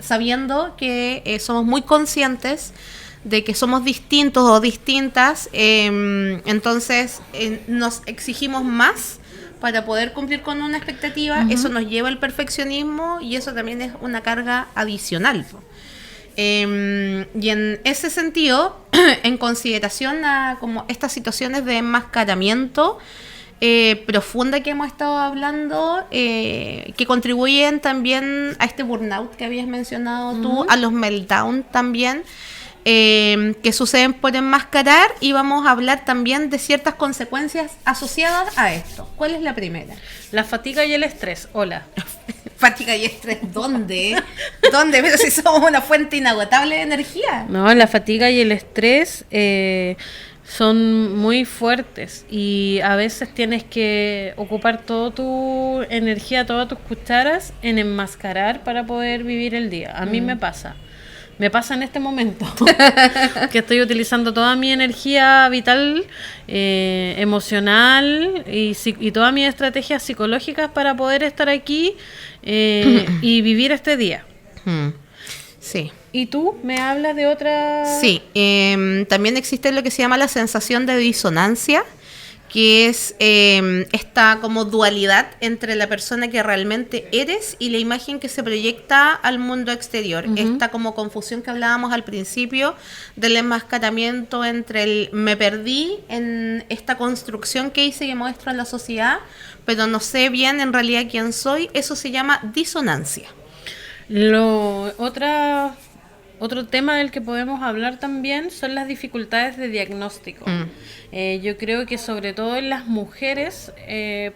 sabiendo que somos muy conscientes de que somos distintos o distintas, entonces nos exigimos más para poder cumplir con una expectativa. Eso nos lleva al perfeccionismo y eso también es una carga adicional. Y en ese sentido, en consideración a como estas situaciones de enmascaramiento profunda que hemos estado hablando, que contribuyen también a este burnout que habías mencionado tú, a los meltdown también, que suceden por enmascarar, y vamos a hablar también de ciertas consecuencias asociadas a esto. ¿Cuál es la primera? La fatiga y el estrés. Hola. Fatiga y estrés, ¿dónde? ¿Dónde? Pero si somos una fuente inagotable de energía. No, la fatiga y el estrés son muy fuertes, y a veces tienes que ocupar toda tu energía, todas tus cucharas en enmascarar para poder vivir el día. A mí me pasa en este momento que estoy utilizando toda mi energía vital, emocional y todas mis estrategias psicológicas para poder estar aquí y vivir este día. Sí. ¿Y tú me hablas de otra? Sí, también existe lo que se llama la sensación de disonancia, que es esta como dualidad entre la persona que realmente eres y la imagen que se proyecta al mundo exterior. Esta como confusión que hablábamos al principio del enmascaramiento entre el me perdí en esta construcción que hice que muestro en la sociedad, pero no sé bien en realidad quién soy. Eso se llama disonancia. otro tema del que podemos hablar también son las dificultades de diagnóstico. Yo creo que sobre todo en las mujeres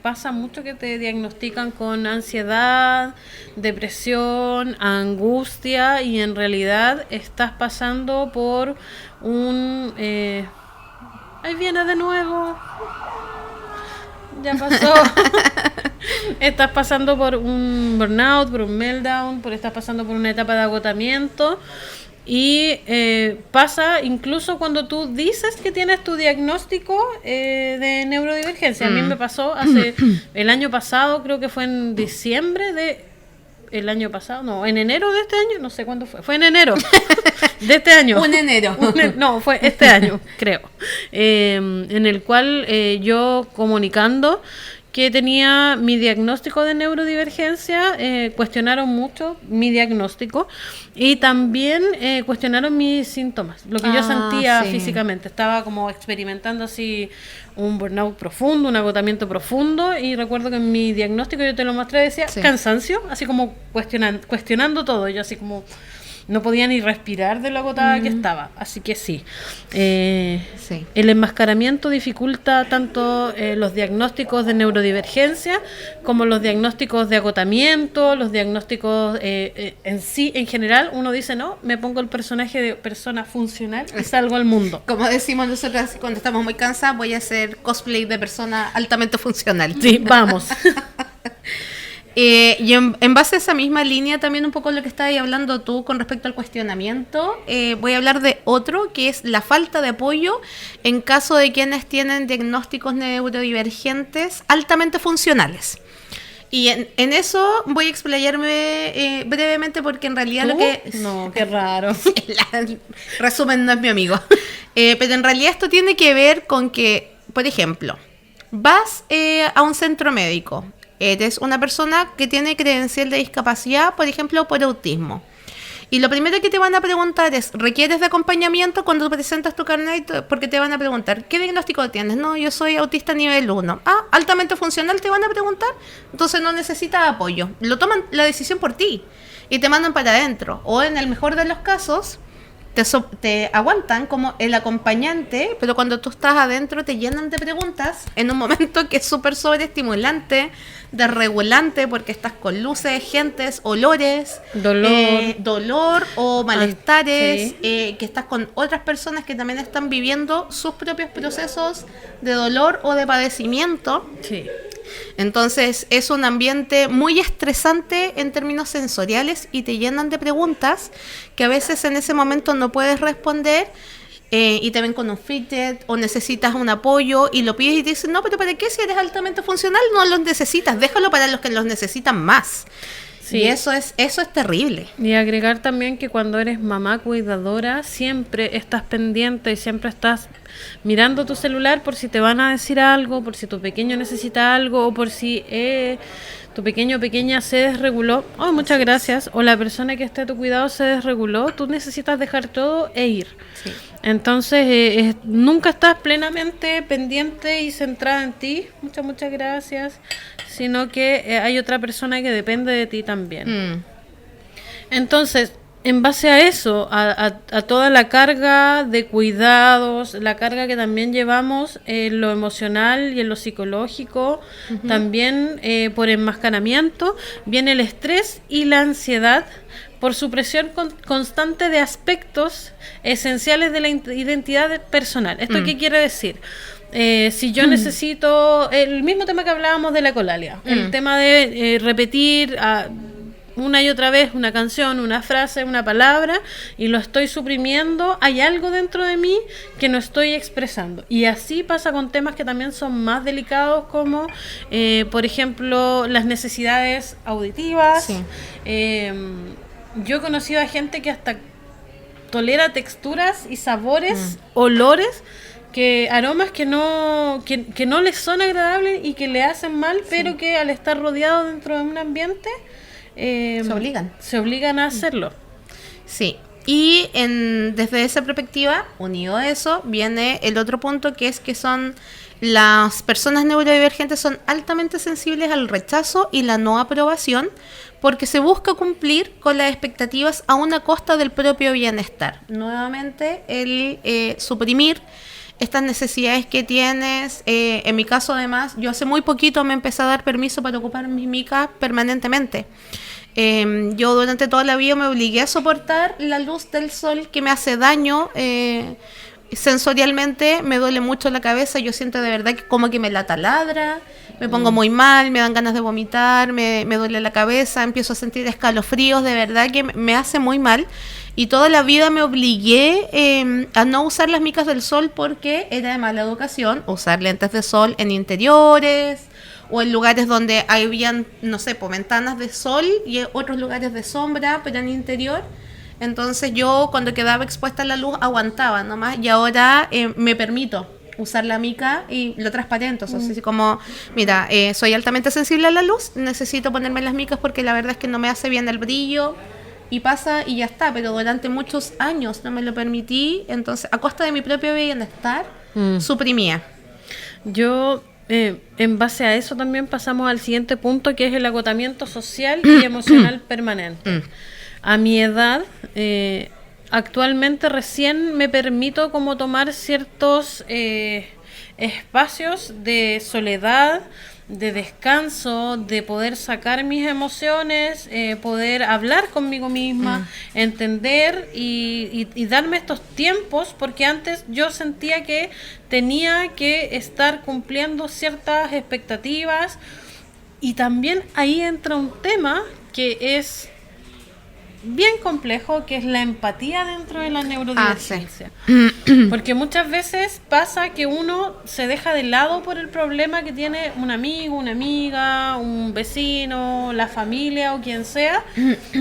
pasa mucho que te diagnostican con ansiedad, depresión, angustia, y en realidad estás pasando por un... ahí viene de nuevo. Ya pasó. Estás pasando por un burnout, por un meltdown, estás pasando por una etapa de agotamiento. Y pasa incluso cuando tú dices que tienes tu diagnóstico de neurodivergencia. A mí me pasó el año pasado, creo que fue en diciembre el año pasado, no, en enero de este año, no sé cuándo fue en enero de este año. Un enero. No, fue este año, creo. En el cual yo comunicando que tenía mi diagnóstico de neurodivergencia, cuestionaron mucho mi diagnóstico y también cuestionaron mis síntomas, lo que yo sentía físicamente. Estaba como experimentando así un burnout profundo, un agotamiento profundo, y recuerdo que en mi diagnóstico yo te lo mostré, decía cansancio, así como cuestionando todo, yo así como... No podía ni respirar de lo agotada que estaba. Así que sí. El enmascaramiento dificulta tanto los diagnósticos de neurodivergencia como los diagnósticos de agotamiento, los diagnósticos en sí, en general. Uno dice, no, me pongo el personaje de persona funcional y salgo al mundo. Como decimos nosotros cuando estamos muy cansadas, voy a hacer cosplay de persona altamente funcional. Sí, vamos. Y en base a esa misma línea, también un poco lo que estabas hablando tú con respecto al cuestionamiento, voy a hablar de otro, que es la falta de apoyo en caso de quienes tienen diagnósticos neurodivergentes altamente funcionales. Y en eso voy a explayarme brevemente, porque en realidad lo que... No, qué raro. Resumen, no es mi amigo. Pero en realidad esto tiene que ver con que, por ejemplo, vas a un centro médico. Eres una persona que tiene credencial de discapacidad, por ejemplo, por autismo. Y lo primero que te van a preguntar es, ¿requieres de acompañamiento cuando presentas tu carnet? Porque te van a preguntar, ¿qué diagnóstico tienes? No, yo soy autista nivel 1. Ah, altamente funcional te van a preguntar. Entonces no necesitas apoyo. Lo toman la decisión por ti y te mandan para adentro. O en el mejor de los casos, te aguantan como el acompañante, pero cuando tú estás adentro te llenan de preguntas en un momento que es súper sobreestimulante, desregulante, porque estás con luces, gentes, olores, dolor o malestares, que estás con otras personas que también están viviendo sus propios procesos de dolor o de padecimiento. Sí. Entonces es un ambiente muy estresante en términos sensoriales y te llenan de preguntas que a veces en ese momento no puedes responder, y te ven con un fidget o necesitas un apoyo y lo pides y te dicen, no, pero ¿para qué? Si eres altamente funcional no los necesitas, déjalo para los que los necesitan más. Sí. Y eso es terrible. Y agregar también que cuando eres mamá cuidadora siempre estás pendiente y siempre estás mirando tu celular por si te van a decir algo, por si tu pequeño necesita algo, o por si tu pequeño o pequeña se desreguló. Oh, muchas gracias. O la persona que esté a tu cuidado se desreguló. Tú necesitas dejar todo e ir. Sí. Entonces, nunca estás plenamente pendiente y centrada en ti. Muchas gracias. Sino que hay otra persona que depende de ti también. Entonces, en base a eso, a toda la carga de cuidados, la carga que también llevamos en lo emocional y en lo psicológico, también por enmascaramiento, viene el estrés y la ansiedad por supresión constante de aspectos esenciales de la identidad personal. ¿Esto qué quiere decir? Si yo necesito el mismo tema que hablábamos de la ecolalia, el tema de repetir una y otra vez una canción, una frase, una palabra, y lo estoy suprimiendo, hay algo dentro de mí que no estoy expresando. Y así pasa con temas que también son más delicados, como por ejemplo las necesidades auditivas. Sí. Yo he conocido a gente que hasta tolera texturas y sabores, olores, aromas que no les son agradables y que le hacen mal, pero que al estar rodeado dentro de un ambiente se obligan a hacerlo. Sí. Y desde esa perspectiva, unido a eso, viene el otro punto, que es que son Las personas neurodivergentes son altamente sensibles al rechazo y la no aprobación porque se busca cumplir con las expectativas a una costa del propio bienestar. Nuevamente, el suprimir estas necesidades que tienes. En mi caso, además, yo hace muy poquito me empecé a dar permiso para ocupar mis micas permanentemente. Yo durante toda la vida me obligué a soportar la luz del sol que me hace daño. Sensorialmente me duele mucho la cabeza, yo siento de verdad que como que me la taladra, me pongo muy mal, me dan ganas de vomitar, me duele la cabeza, empiezo a sentir escalofríos, de verdad que me hace muy mal. Y toda la vida me obligué a no usar las micas del sol porque era de mala educación usar lentes de sol en interiores o en lugares donde habían, no sé, ventanas de sol y otros lugares de sombra, pero en interior. Entonces yo cuando quedaba expuesta a la luz aguantaba nomás y ahora me permito usar la mica y lo transparento. O sea, así como, mira, soy altamente sensible a la luz, necesito ponerme las micas porque la verdad es que no me hace bien el brillo y pasa y ya está, pero durante muchos años no me lo permití, entonces a costa de mi propio bienestar suprimía. Yo, en base a eso también pasamos al siguiente punto, que es el agotamiento social y emocional permanente. A mi edad, actualmente recién me permito como tomar ciertos espacios de soledad, de descanso, de poder sacar mis emociones, poder hablar conmigo misma, entender y darme estos tiempos, porque antes yo sentía que tenía que estar cumpliendo ciertas expectativas, y también ahí entra un tema que es bien complejo, que es la empatía dentro de la neurodivergencia. Porque muchas veces pasa que uno se deja de lado por el problema que tiene un amigo, una amiga, un vecino, la familia o quien sea,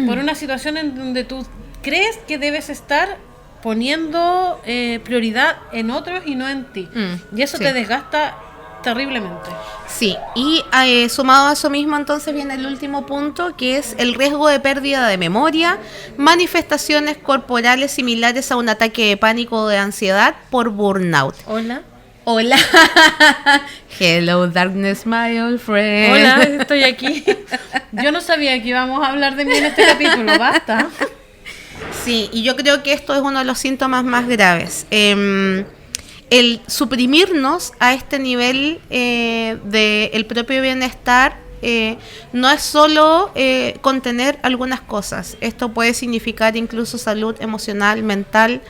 por una situación en donde tú crees que debes estar poniendo prioridad en otros y no en ti. Y eso te desgasta terriblemente. Sí, y sumado a eso mismo entonces viene el último punto, que es el riesgo de pérdida de memoria, manifestaciones corporales similares a un ataque de pánico o de ansiedad por burnout. Hola. Hola. Hello darkness, my old friend. Hola, estoy aquí. Yo no sabía que íbamos a hablar de mí en este capítulo, basta. Sí, y yo creo que esto es uno de los síntomas más graves. El suprimirnos a este nivel del propio bienestar no es solo contener algunas cosas. Esto puede significar incluso salud emocional, mental,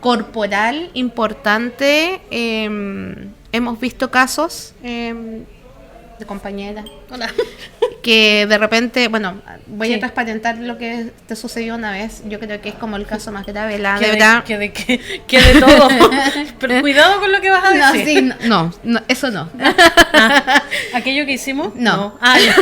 corporal importante. Hemos visto casos de compañeras que de repente, bueno, voy a transparentar lo que te sucedió una vez. Yo creo que es como el caso más grave. Que de todo. Pero cuidado con lo que vas a decir. No, eso no. ¿Aquello que hicimos? No. Ya.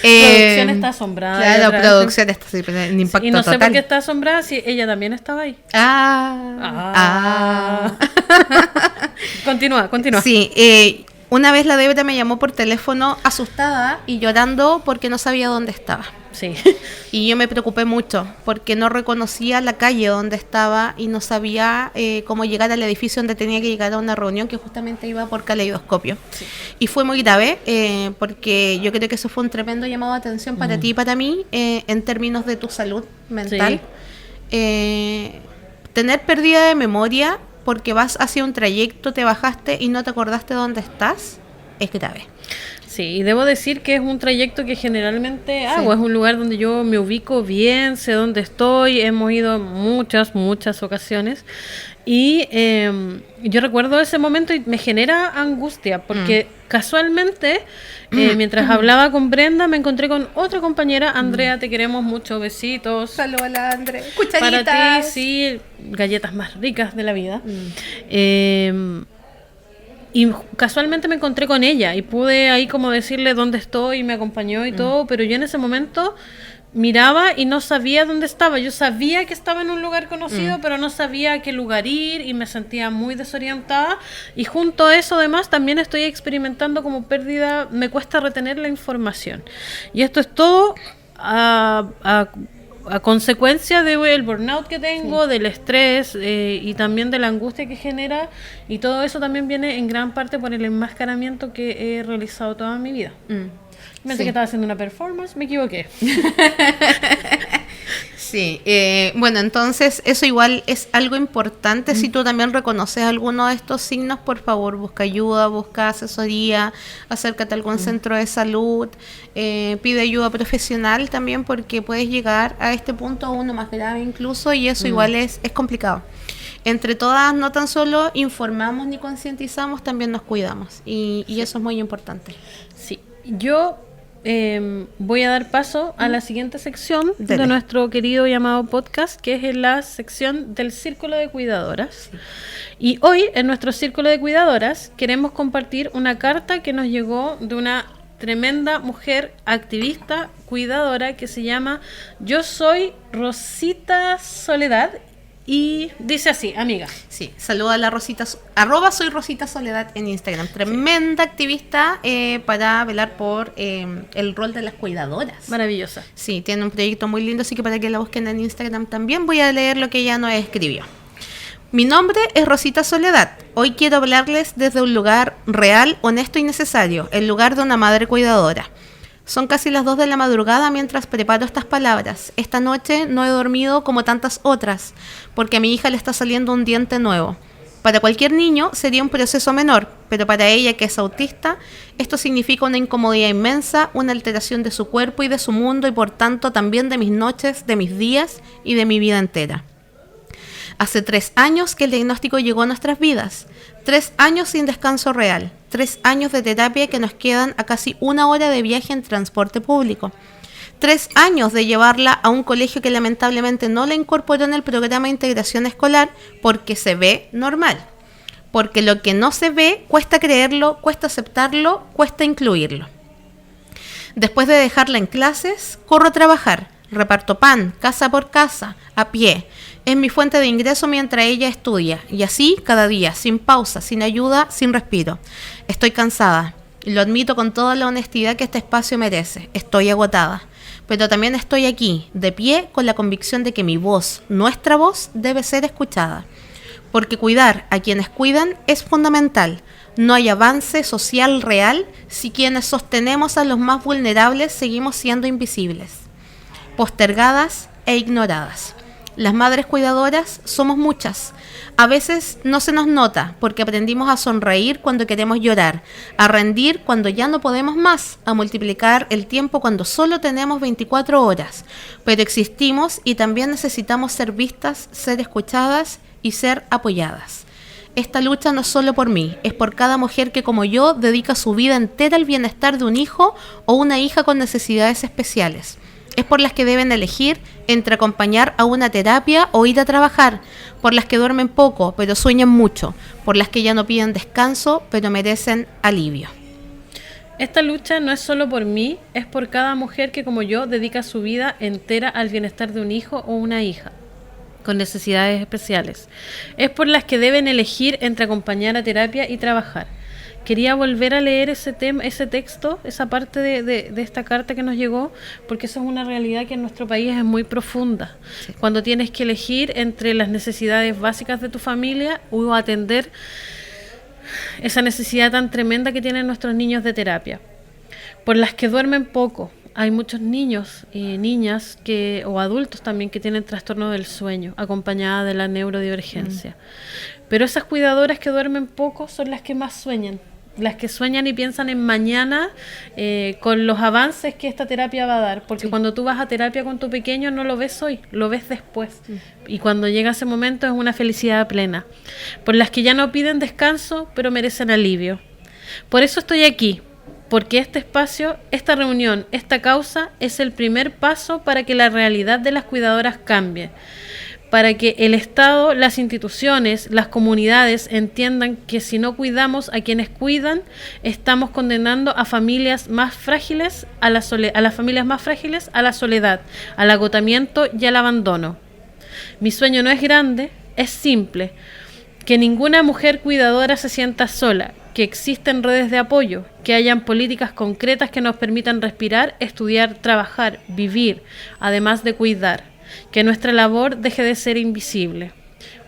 Producción está asombrada. Claro, producción está en impacto total. Y no sé por qué está asombrada si ella también estaba ahí. Continúa. Sí, una vez la Débora me llamó por teléfono asustada y llorando porque no sabía dónde estaba. Sí. Y yo me preocupé mucho porque no reconocía la calle donde estaba y no sabía cómo llegar al edificio donde tenía que llegar a una reunión que justamente iba por Caleidoscopio. Sí. Y fue muy grave porque yo creo que eso fue un tremendo llamado de atención para ti y para mí en términos de tu salud mental. Sí. Tener pérdida de memoria porque vas hacia un trayecto, te bajaste y no te acordaste dónde estás, es grave. Sí, y debo decir que es un trayecto que generalmente hago, es un lugar donde yo me ubico bien, sé dónde estoy, hemos ido muchas ocasiones, y yo recuerdo ese momento y me genera angustia, porque casualmente, mientras hablaba con Brenda, me encontré con otra compañera, Andrea, te queremos mucho, besitos. Saludos a la Andrea. Cucharitas. Para ti, sí, galletas más ricas de la vida. Y casualmente me encontré con ella y pude ahí como decirle dónde estoy, y me acompañó y todo, pero yo en ese momento miraba y no sabía dónde estaba. Yo sabía que estaba en un lugar conocido, pero no sabía a qué lugar ir y me sentía muy desorientada. Y junto a eso, además, también estoy experimentando como pérdida, me cuesta retener la información. Y esto es todo a consecuencia del burnout que tengo, del estrés y también de la angustia que genera, y todo eso también viene en gran parte por el enmascaramiento que he realizado toda mi vida. Pensé que estaba haciendo una performance, me equivoqué. Sí, bueno, entonces eso igual es algo importante. Si tú también reconoces alguno de estos signos, por favor, busca ayuda, busca asesoría, acércate a algún centro de salud, pide ayuda profesional también, porque puedes llegar a este punto a uno más grave incluso, y eso igual es complicado. Entre todas, no tan solo informamos ni concientizamos, también nos cuidamos, y eso es muy importante. Sí, yo voy a dar paso a la siguiente sección Dele. de nuestro querido llamado podcast, que es la sección del Círculo de Cuidadoras. Y hoy, en nuestro Círculo de Cuidadoras, queremos compartir una carta que nos llegó de una tremenda mujer activista, cuidadora, que se llama Yo Soy Rosita Soledad. Y dice así, amiga. Sí, saluda a la Rosita, @soy Rosita Soledad en Instagram. Tremenda activista para velar por el rol de las cuidadoras. Maravillosa. Sí, tiene un proyecto muy lindo, así que para que la busquen en Instagram también voy a leer lo que ella nos escribió. Mi nombre es Rosita Soledad. Hoy quiero hablarles desde un lugar real, honesto y necesario, el lugar de una madre cuidadora. Son casi las 2 de la madrugada mientras preparo estas palabras. Esta noche no he dormido como tantas otras, porque a mi hija le está saliendo un diente nuevo. Para cualquier niño sería un proceso menor, pero para ella, que es autista, esto significa una incomodidad inmensa, una alteración de su cuerpo y de su mundo, y por tanto también de mis noches, de mis días y de mi vida entera. Hace 3 años que el diagnóstico llegó a nuestras vidas. 3 años sin descanso real. 3 años de terapia que nos quedan a casi 1 hora de viaje en transporte público. 3 años de llevarla a un colegio que lamentablemente no la incorporó en el programa de integración escolar porque se ve normal. Porque lo que no se ve cuesta creerlo, cuesta aceptarlo, cuesta incluirlo. Después de dejarla en clases, corro a trabajar. Reparto pan, casa por casa, a pie. Es mi fuente de ingreso mientras ella estudia. Y así cada día, sin pausa, sin ayuda, sin respiro. Estoy cansada. Y lo admito con toda la honestidad que este espacio merece. Estoy agotada. Pero también estoy aquí, de pie, con la convicción de que mi voz, nuestra voz, debe ser escuchada. Porque cuidar a quienes cuidan es fundamental. No hay avance social real si quienes sostenemos a los más vulnerables seguimos siendo invisibles, postergadas e ignoradas. Las madres cuidadoras somos muchas. A veces no se nos nota porque aprendimos a sonreír cuando queremos llorar, a rendir cuando ya no podemos más, a multiplicar el tiempo cuando solo tenemos 24 horas. Pero existimos y también necesitamos ser vistas, ser escuchadas y ser apoyadas. Esta lucha no es solo por mí, es por cada mujer que como yo dedica su vida entera al bienestar de un hijo o una hija con necesidades especiales. Es por las que deben elegir entre acompañar a una terapia o ir a trabajar, por las que duermen poco pero sueñan mucho, por las que ya no piden descanso pero merecen alivio. Esta lucha no es solo por mí, es por cada mujer que como yo dedica su vida entera al bienestar de un hijo o una hija con necesidades especiales. Es por las que deben elegir entre acompañar a terapia y trabajar. Quería volver a leer ese texto, esa parte de esta carta que nos llegó, porque eso es una realidad que en nuestro país es muy profunda. Sí. Cuando tienes que elegir entre las necesidades básicas de tu familia o atender esa necesidad tan tremenda que tienen nuestros niños de terapia. Por las que duermen poco. Hay muchos niños y niñas o adultos también que tienen trastorno del sueño, acompañada de la neurodivergencia. Pero esas cuidadoras que duermen poco son las que más sueñan. Las que sueñan y piensan en mañana con los avances que esta terapia va a dar. Porque cuando tú vas a terapia con tu pequeño no lo ves hoy, lo ves después. Y cuando llega ese momento es una felicidad plena. Por las que ya no piden descanso, pero merecen alivio. Por eso estoy aquí. Porque este espacio, esta reunión, esta causa es el primer paso para que la realidad de las cuidadoras cambie. Para que el Estado, las instituciones, las comunidades entiendan que si no cuidamos a quienes cuidan, estamos condenando a familias más frágiles a las familias más frágiles a la soledad, al agotamiento y al abandono. Mi sueño no es grande, es simple. Que ninguna mujer cuidadora se sienta sola, que existen redes de apoyo, que hayan políticas concretas que nos permitan respirar, estudiar, trabajar, vivir, además de cuidar. que nuestra labor deje de ser invisible.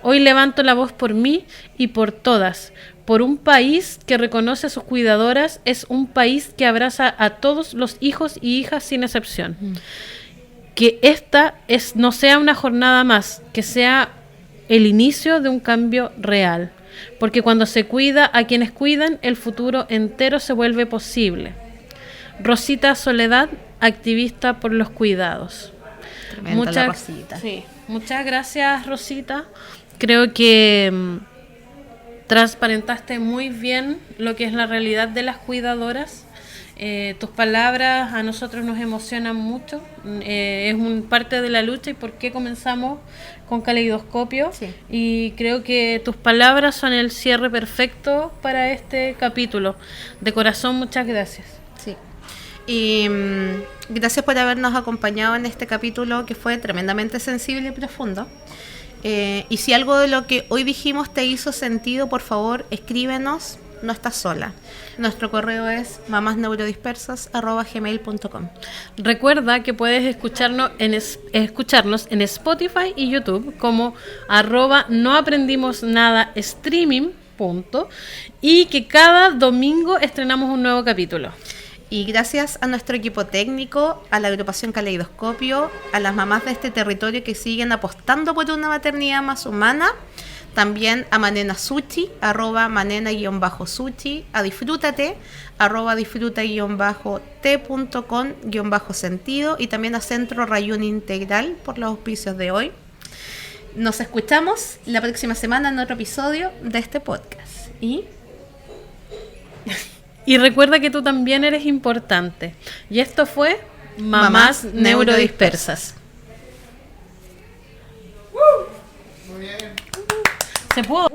Hoy levanto la voz por mí y por todas, por un país que reconoce a sus cuidadoras, es un país que abraza a todos los hijos y hijas sin excepción. Que esta no sea una jornada más, que sea el inicio de un cambio real. Porque cuando se cuida a quienes cuidan, el futuro entero se vuelve posible. Rosita Soledad, activista por los cuidados. Tremenda la Rosita. Sí, muchas gracias, Rosita. Creo que transparentaste muy bien lo que es la realidad de las cuidadoras. Tus palabras a nosotros nos emocionan mucho. Es parte de la lucha y por qué comenzamos con Caleidoscopio. Sí. Y creo que tus palabras son el cierre perfecto para este capítulo. De corazón, muchas gracias. Sí. Y gracias por habernos acompañado en este capítulo que fue tremendamente sensible y profundo. Y si algo de lo que hoy dijimos te hizo sentido, por favor, escríbenos. No estás sola. Nuestro correo es mamasneurodispersas@gmail.com. Recuerda que puedes escucharnos en Spotify y YouTube como @noaprendimosnada_streaming. Y que cada domingo estrenamos un nuevo capítulo. Y gracias a nuestro equipo técnico, a la agrupación Caleidoscopio, a las mamás de este territorio que siguen apostando por una maternidad más humana, también a Manena Suchi, @manena_suchi, a Disfrútate, @disfruta_t.com_sentido, y también a Centro Rayún Integral por los auspicios de hoy. Nos escuchamos la próxima semana en otro episodio de este podcast. Y recuerda que tú también eres importante. Y esto fue Mamás Neurodispersas. Muy bien. ¿Se pudo?